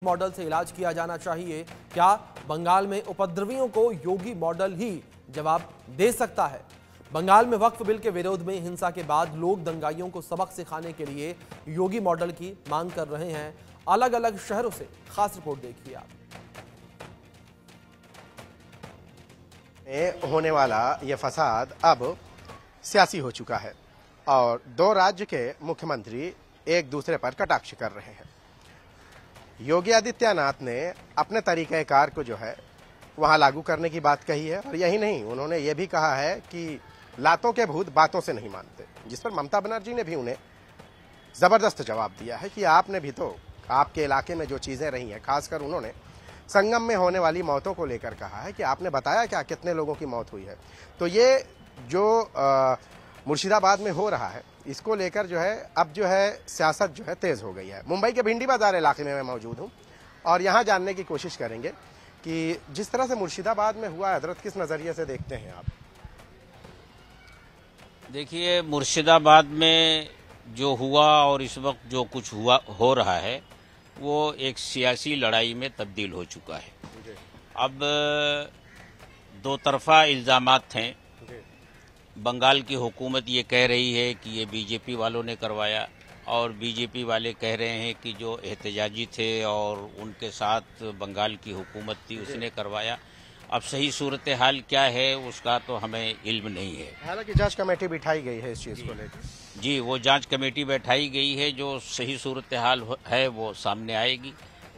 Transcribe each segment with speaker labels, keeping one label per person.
Speaker 1: Model से इलाज किया जाना चाहिए। क्या बंगाल में उपद्रवियों को योगी मॉडल ही जवाब दे सकता है? बंगाल में वक्फ बिल के विरोध में हिंसा के बाद लोग दंगाइयों को सबक सिखाने के लिए योगी मॉडल की मांग कर रहे हैं। अलग अलग शहरों से खास रिपोर्ट देखिए आप।
Speaker 2: होने वाला यह फसाद अब सियासी हो चुका है और दो राज्य के मुख्यमंत्री एक दूसरे पर कटाक्ष कर रहे हैं। योगी आदित्यनाथ ने अपने तरीक़ेकार को जो है वहां लागू करने की बात कही है और यही नहीं, उन्होंने ये भी कहा है कि लातों के भूत बातों से नहीं मानते, जिस पर ममता बनर्जी ने भी उन्हें जबरदस्त जवाब दिया है कि आपने भी तो आपके इलाके में जो चीजें रही हैं, खासकर उन्होंने संगम में होने वाली मौतों को लेकर कहा है कि आपने बताया क्या कितने लोगों की मौत हुई है। तो ये जो मुर्शिदाबाद में हो रहा है, इसको लेकर जो है अब जो है सियासत जो है तेज हो गई है। मुंबई के भिंडी बाजार इलाके में मैं मौजूद हूं और यहां जानने की कोशिश करेंगे कि जिस तरह से मुर्शिदाबाद में हुआ हजरत, किस नजरिए से देखते हैं आप?
Speaker 3: देखिए, मुर्शिदाबाद में जो हुआ और इस वक्त जो कुछ हुआ हो रहा है वो एक सियासी लड़ाई में तब्दील हो चुका है। अब दो तरफा इल्जामात हैं। बंगाल की हुकूमत ये कह रही है कि ये बीजेपी वालों ने करवाया और बीजेपी वाले कह रहे हैं कि जो एहतजाजी थे और उनके साथ बंगाल की हुकूमत थी उसने करवाया। अब सही सूरत हाल क्या है उसका तो हमें इल्म नहीं है।
Speaker 2: हालांकि जांच कमेटी बिठाई गई है इस चीज को लेकर।
Speaker 3: जी, वो जांच कमेटी बैठाई गई है, जो सही सूरत हाल है वो सामने आएगी,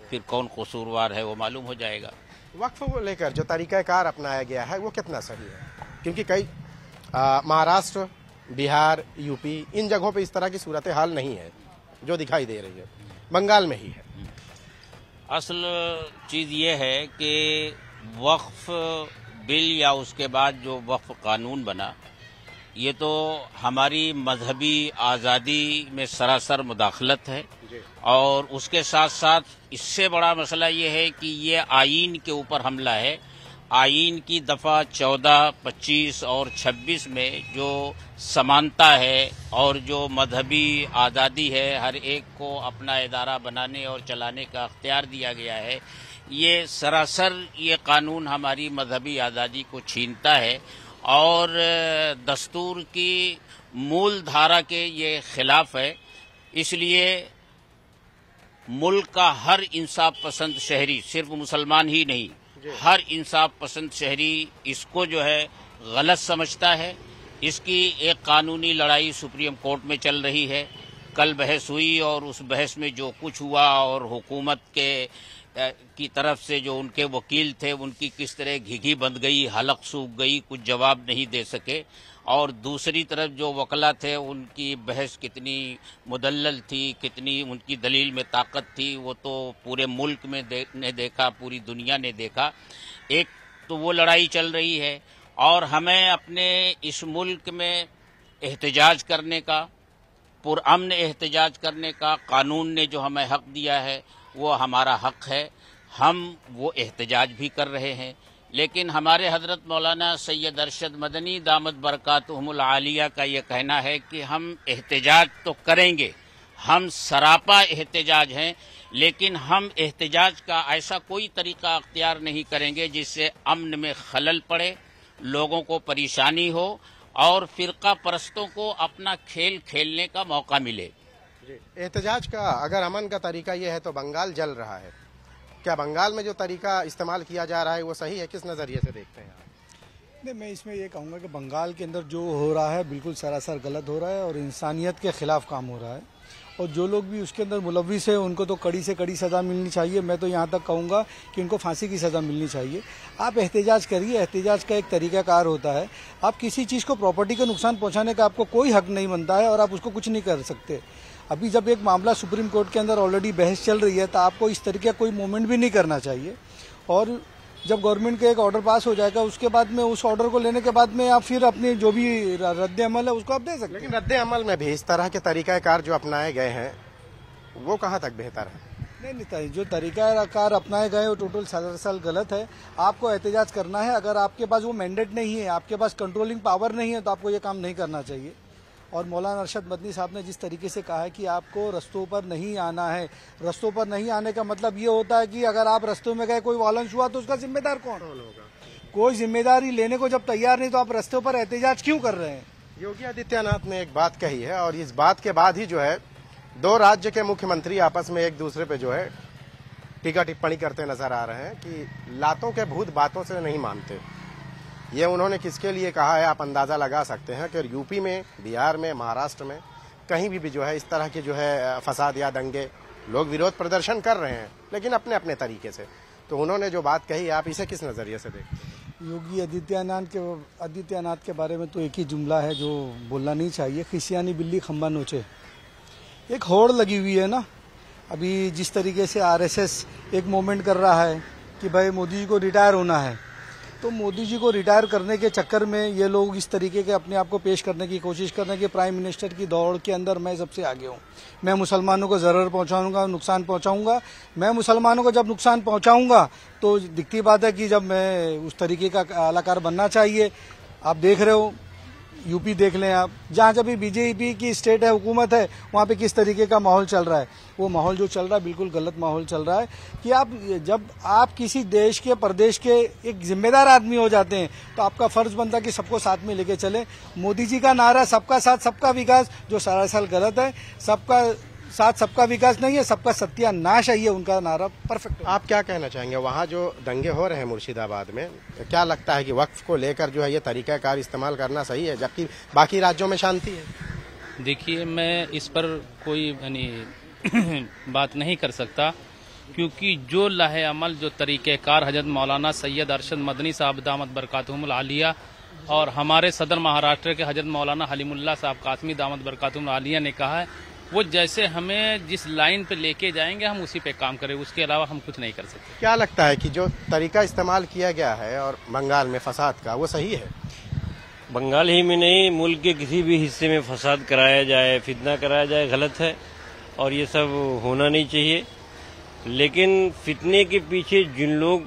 Speaker 3: फिर कौन कसूरवार है वो मालूम हो जाएगा।
Speaker 2: वक्फ को लेकर जो तरीक़ाकार अपनाया गया है वो कितना सही है? क्योंकि कई महाराष्ट्र, बिहार, यूपी, इन जगहों पे इस तरह की सूरत हाल नहीं है जो दिखाई दे रही है, बंगाल में ही है।
Speaker 3: असल चीज़ ये है कि वक्फ बिल या उसके बाद जो वक्फ कानून बना, ये तो हमारी मजहबी आज़ादी में सरासर मुदाखलत है और उसके साथ साथ इससे बड़ा मसला ये है कि ये आईन के ऊपर हमला है। आईन की दफ़ा 14, 25 और 26 में जो समानता है और जो मजहबी आज़ादी है, हर एक को अपना इदारा बनाने और चलाने का अख्तियार दिया गया है, ये सरासर ये कानून हमारी मजहबी आज़ादी को छीनता है और दस्तूर की मूल धारा के ये खिलाफ है। इसलिए मुल्क का हर इंसाफ पसंद शहरी, सिर्फ मुसलमान ही नहीं, हर इंसाफ पसंद शहरी इसको जो है गलत समझता है। इसकी एक कानूनी लड़ाई सुप्रीम कोर्ट में चल रही है। कल बहस हुई और उस बहस में जो कुछ हुआ और हुकूमत की तरफ से जो उनके वकील थे उनकी किस तरह घिघी बंध गई, हलक सूख गई, कुछ जवाब नहीं दे सके। और दूसरी तरफ जो वकला थे उनकी बहस कितनी मुदल्लल थी, कितनी उनकी दलील में ताकत थी, वो तो पूरे मुल्क में ने देखा, पूरी दुनिया ने देखा। एक तो वो लड़ाई चल रही है और हमें अपने इस मुल्क में एहतजाज करने का, पुरअमन एहतजाज करने का कानून ने जो हमें हक दिया है वो हमारा हक है। हम वो एहतजाज भी कर रहे हैं, लेकिन हमारे हजरत मौलाना सैयद अरशद मदनी दामद बरकातुहुमुल आलिया का ये कहना है कि हम एहतजाज तो करेंगे, हम सरापा एहतजाज हैं, लेकिन हम एहतजाज का ऐसा कोई तरीका अख्तियार नहीं करेंगे जिससे अमन में खलल पड़े, लोगों को परेशानी हो और फिरका परस्तों को अपना खेल खेलने का मौका मिले।
Speaker 2: एहतजाज का अगर अमन का तरीका ये है तो बंगाल जल रहा है। क्या बंगाल में जो तरीका इस्तेमाल किया जा रहा है वो सही है? किस नज़रिए से देखते हैं आप?
Speaker 4: नहीं, मैं इसमें ये कहूँगा कि बंगाल के अंदर जो हो रहा है बिल्कुल सरासर गलत हो रहा है और इंसानियत के खिलाफ काम हो रहा है और जो लोग भी उसके अंदर मुलव्विस है उनको तो कड़ी से कड़ी सज़ा मिलनी चाहिए। मैं तो यहाँ तक कहूँगा कि उनको फांसी की सज़ा मिलनी चाहिए। आप एहतजाज करिए, एहतजाज का एक तरीक़ाकार होता है। आप किसी चीज़ को, प्रॉपर्टी को नुकसान पहुँचाने का आपको कोई हक नहीं बनता है और आप उसको कुछ नहीं कर सकते। अभी जब एक मामला सुप्रीम कोर्ट के अंदर ऑलरेडी बहस चल रही है तो आपको इस तरीके का कोई मूवमेंट भी नहीं करना चाहिए और जब गवर्नमेंट का एक ऑर्डर पास हो जाएगा उसके बाद में, उस ऑर्डर को लेने के बाद में आप फिर अपनी जो भी रद्द अमल है उसको आप दे सकते हैं।
Speaker 2: लेकिन रद्द अमल में भी इस तरह के तरीक़ाकार जो अपनाए गए हैं वो कहाँ तक बेहतर है?
Speaker 4: नहीं, जो तरीक़ाकार अपनाए गए वो टोटल सरासर गलत है। आपको एहतजाज करना है, अगर आपके पास वो मैंडेट नहीं है, आपके पास कंट्रोलिंग पावर नहीं है तो आपको ये काम नहीं करना चाहिए। और मौलाना अरशद मदनी साहब ने जिस तरीके से कहा है कि आपको रस्तों पर नहीं आना है, रस्तों पर नहीं आने का मतलब ये होता है कि अगर आप रस्तों में गए, कोई वायलेंस हुआ तो उसका जिम्मेदार कौन होगा? कोई जिम्मेदारी लेने को जब तैयार नहीं तो आप रस्तों पर एहतजाज क्यों कर रहे हैं?
Speaker 2: योगी आदित्यनाथ ने एक बात कही है और इस बात के बाद ही जो है दो राज्य के मुख्यमंत्री आपस में एक दूसरे पे जो है टीका टिप्पणी करते नजर आ रहे हैं कि लातों के भूत बातों से नहीं मानते। ये उन्होंने किसके लिए कहा है आप अंदाजा लगा सकते हैं कि यूपी में, बिहार में, महाराष्ट्र में कहीं भी जो है इस तरह के जो है फसाद या दंगे, लोग विरोध प्रदर्शन कर रहे हैं लेकिन अपने अपने तरीके से। तो उन्होंने जो बात कही आप इसे किस नजरिए से देखते हैं?
Speaker 4: योगी आदित्यनाथ के बारे में तो एक ही जुमला है जो बोलना नहीं चाहिए, खिसियानी बिल्ली खंबा नोचे। एक होड़ लगी हुई है ना, अभी जिस तरीके से आरएसएस एक मूवमेंट कर रहा है कि भाई मोदी जी को रिटायर होना है, तो मोदी जी को रिटायर करने के चक्कर में ये लोग इस तरीके के अपने आप को पेश करने की कोशिश कर रहे हैं कि प्राइम मिनिस्टर की दौड़ के अंदर मैं सबसे आगे हूँ, मैं मुसलमानों को ज़रूर पहुँचाऊँगा, नुकसान पहुँचाऊँगा। मैं मुसलमानों को जब नुकसान पहुँचाऊँगा तो दिखती बात है कि जब मैं उस तरीके का कलाकार बनना चाहिए। आप देख रहे हो, यूपी देख लें आप, जहाँ जब भी बीजेपी की स्टेट है, हुकूमत है, वहाँ पे किस तरीके का माहौल चल रहा है। वो माहौल जो चल रहा है बिल्कुल गलत माहौल चल रहा है कि जब आप किसी देश के, प्रदेश के एक जिम्मेदार आदमी हो जाते हैं तो आपका फर्ज बनता है कि सबको साथ में लेके चले। मोदी जी का नारा सबका साथ सबका विकास, जो सरासर गलत है। सबका साथ सबका विकास नहीं है, सबका सत्यानाश है, ये उनका नारा परफेक्ट है।
Speaker 2: आप क्या कहना चाहेंगे, वहाँ जो दंगे हो रहे हैं मुर्शिदाबाद में, क्या लगता है कि वक्फ को लेकर जो है ये तरीकाकार इस्तेमाल करना सही है जबकि बाकी राज्यों में शांति है?
Speaker 5: देखिए, मैं इस पर कोई यानी बात नहीं कर सकता क्योंकि जो लाहे अमल, जो तरीक़ेकार हजरत मौलाना सैयद अरशद मदनी साहब दामत बरकातुहुमुल आलिया और हमारे सदर महाराष्ट्र के हजरत मौलाना हलीमुल्लाह साहब कासमी दामत बरकातुहुमुल आलिया ने कहा है, वो जैसे हमें जिस लाइन पे लेके जाएंगे हम उसी पे काम करें, उसके अलावा हम कुछ नहीं कर सकते।
Speaker 2: क्या लगता है कि जो तरीका इस्तेमाल किया गया है और बंगाल में फसाद का, वो सही है?
Speaker 6: बंगाल ही में नहीं, मुल्क के किसी भी हिस्से में फसाद कराया जाए, फितना कराया जाए, गलत है और ये सब होना नहीं चाहिए। लेकिन फितने के पीछे जिन लोग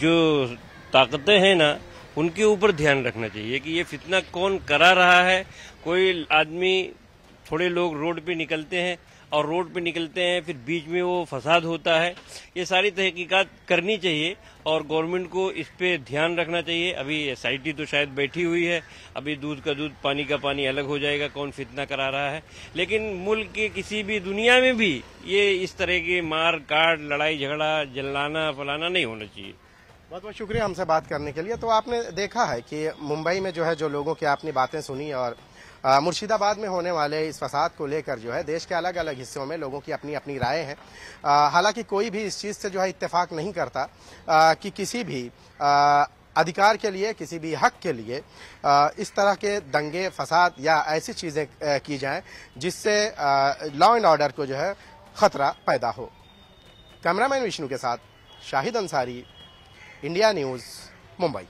Speaker 6: जो ताकतें हैं ना, उनके ऊपर ध्यान रखना चाहिए कि ये फितना कौन करा रहा है। कोई आदमी, थोड़े लोग रोड पे निकलते हैं और रोड पे निकलते हैं फिर बीच में वो फसाद होता है। ये सारी तहकीकात करनी चाहिए और गवर्नमेंट को इस पे ध्यान रखना चाहिए। अभी एसआईटी तो शायद बैठी हुई है, अभी दूध का दूध पानी का पानी अलग हो जाएगा कौन फितना करा रहा है। लेकिन मुल्क के किसी भी दुनिया में भी ये इस तरह के मार काट, लड़ाई झगड़ा, जलाना फलाना नहीं होना चाहिए।
Speaker 2: बहुत बहुत शुक्रिया हमसे बात करने के लिए। तो आपने देखा है कि मुंबई में जो है जो लोगों की आपने बातें सुनी और मुर्शिदाबाद में होने वाले इस फसाद को लेकर जो है देश के अलग अलग हिस्सों में लोगों की अपनी अपनी राय है। हालांकि कोई भी इस चीज़ से जो है इत्तेफाक नहीं करता कि किसी भी अधिकार के लिए, किसी भी हक के लिए इस तरह के दंगे, फसाद या ऐसी चीज़ें की जाएं जिससे लॉ एंड ऑर्डर को जो है खतरा पैदा हो। कैमरामैन विष्णु के साथ शाहिद अंसारी, इंडिया न्यूज़, मुंबई।